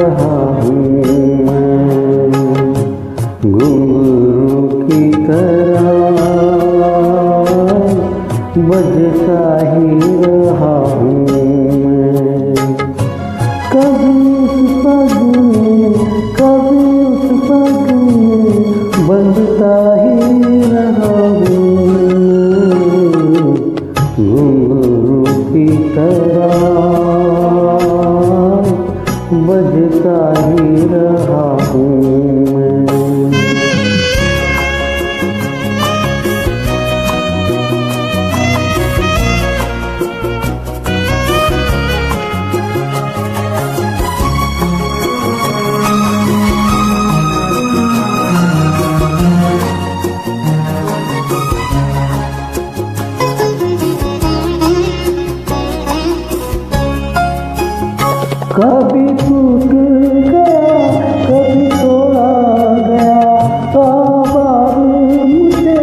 रहा हूँ मैं, घुंघरू की तरह बजता ही रहा हूँ मैं। कभी उस पग में, कभी उस पग में बंधता ही रहा हूँ मैं, घुंघरू की तरह बजता ही रहा हूँ मैं। कभी टूट गया, कभी तोड़ा गया, बार मुझे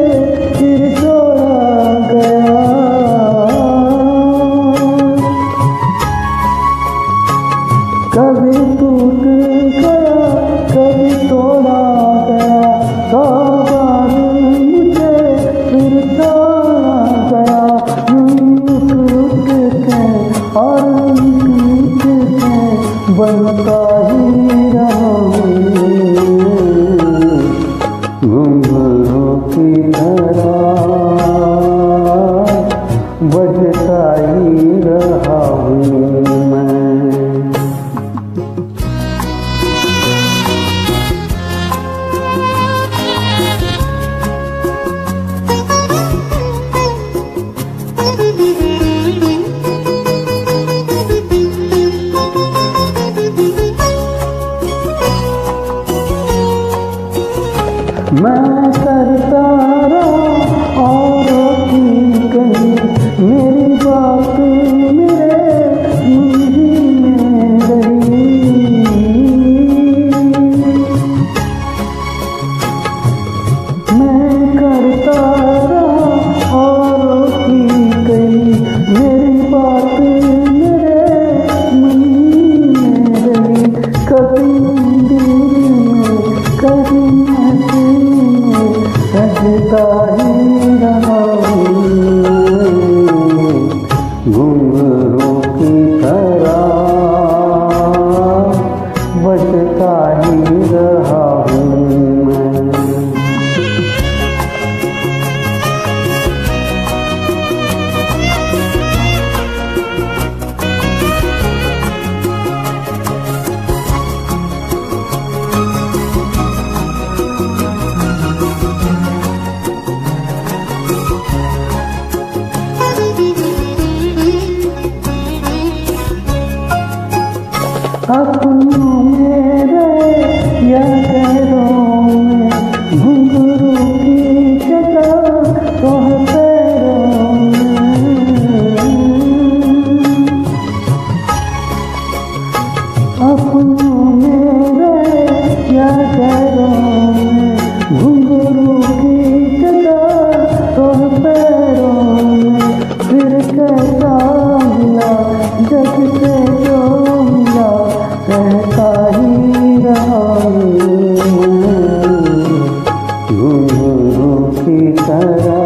फिर छोड़ा गया। कभी टूट गया, कभी तोड़ा गया, बार मुझे फिर छोड़ा गया। रुक के और बनता ही रहा हूँ, घुंघरू की तरह बजता ही रहा हूँ मैं। मैं करता रहा औरों की कहीं, मेरी बात मेरे मुंह में रही। मैं करता रहा औरों की कहीं, मेरी बात मेरे मुंह में रही। कभी दिल में, कभी सजता ही रहा हूँ, घुंघरू की तरह बजता ही रहा हूँ मैं। अपनों में रहे या गैरों में, घुंघरू की जगह तो है पैरों में। अपनों में रहे या गैरों में, घुंघरू की जगह तो है पैरों में। फिर कैसा मिला जग से जो मिला, कहता ही रहा हूँ, घुंघरू की तरह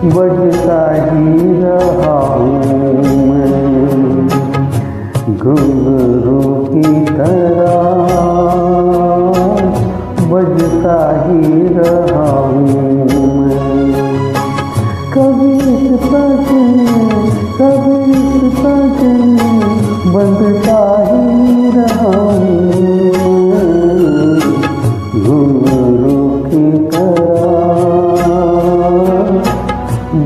बजता ही रहा हूँ मैं, घुंघरू की तरह बजता ही रहा हूँ मैं। कभी इस पग में, कभी इस पग में बंधता ही रहा हूँ, घुंघरू की तरह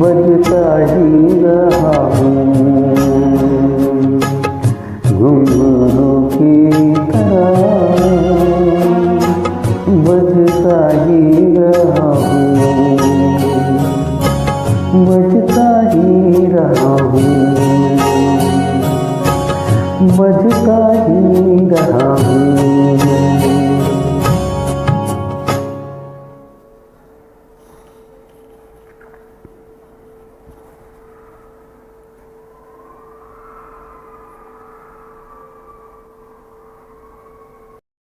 बजता ही रहा हूँ, घुंघरू की तरह बजता ही रहा हूँ, बजता ही रहा हूँ, बजता